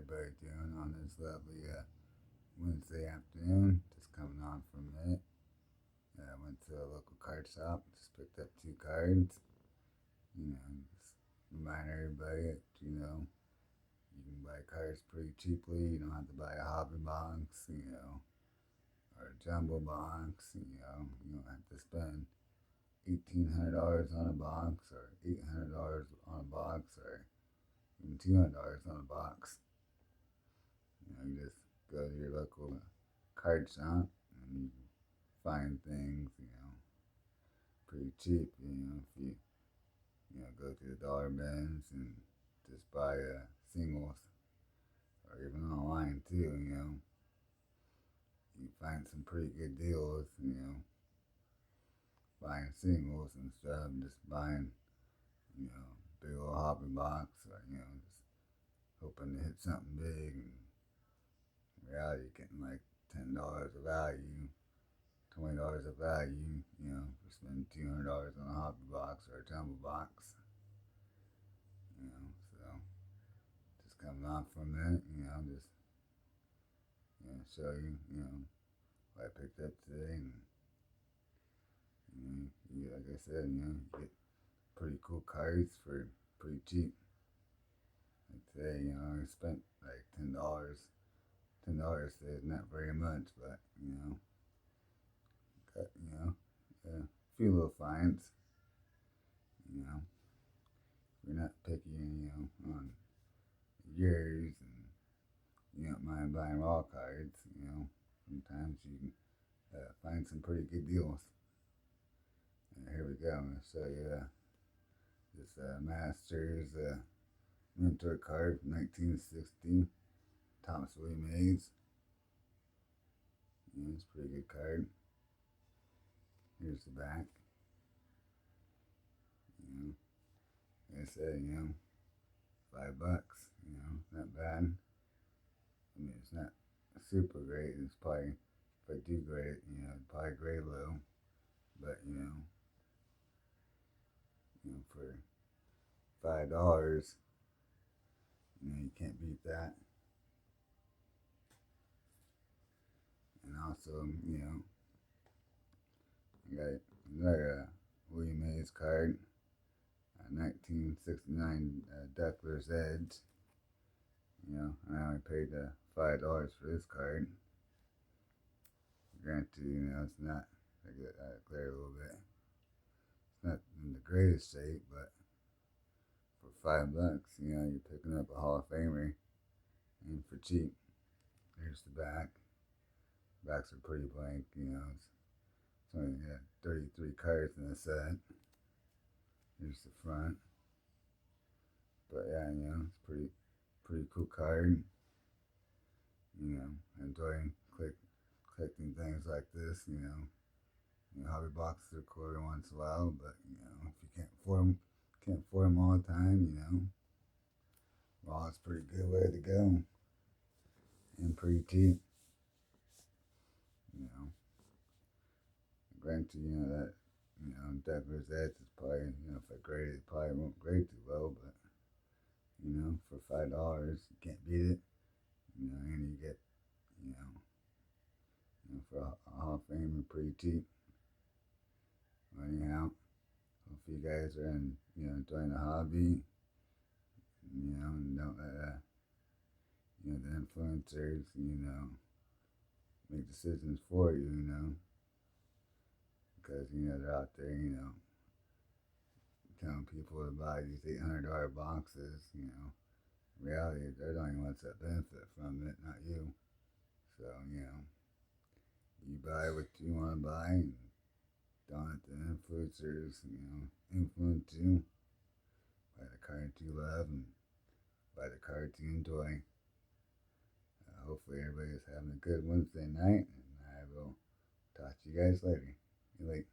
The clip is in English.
everybody doing on this lovely Wednesday afternoon? Just coming on from it. I went to a local card shop, just picked up two cards. Just remind everybody that, you can buy cards pretty cheaply. You don't have to buy a hobby box, or a jumbo box. You don't have to spend $1,800 on a box or $800 on a box or even $200 on a box. You just go to your local card shop and you find things, pretty cheap. If you, go to the dollar bins and just buy singles or even online too, you find some pretty good deals, buying singles instead of just buying, big old hobby box or, just hoping to hit something big. And in reality, you're getting like $10 of value, $20 of value, for spending $200 on a hobby box or a jumbo box. So just coming off from it, just show you, what I picked up today, and like I said, you get pretty cool cards for pretty cheap. Like today, I spent like $10. $10 today is not very much, but got a few little finds. If you're not picky, on yours, and you don't mind buying raw cards, sometimes you can find some pretty good deals. And here we go. I'm going to show you this Masters Mentor card from 1960, Thomas William Hayes. It's a pretty good card. Here's the back. Like I said, $5, not bad. I mean, it's not super great. It's probably, if I do grade it, probably grade low. But, for $5, you can't beat that. And also, I got another William Hayes card, 1969 Duckler's Edge. I only paid $5 for this card. Granted, it's not, I get clear a little bit. It's not in the greatest shape, but for $5, you're picking up a Hall of Famer, and for cheap. Here's the back. Backs are pretty blank, it's only got 33 cards in the set. Here's the front. But yeah, it's pretty cool card. Enjoying collecting things like this, hobby boxes are cool every once in a while, but if you can't afford them all the time, well, it's a pretty good way to go, and pretty cheap. Granted, that, Deckler's Edge is probably, if I grade it, probably won't grade too well, but, for $5, you can't beat it, and you get, for a Hall of Famer, pretty cheap. Anyhow, hope you guys are enjoying the hobby, and don't let, the influencers, make decisions for you, because, they're out there, telling people to buy these $800 boxes, in reality, they're the only ones that benefit from it, not you. So, you buy what you want to buy, and don't let the influencers, influence you. Buy the cards you love, and buy the cards you enjoy. Hopefully everybody's having a good Wednesday night, and I will talk to you guys later. Good night.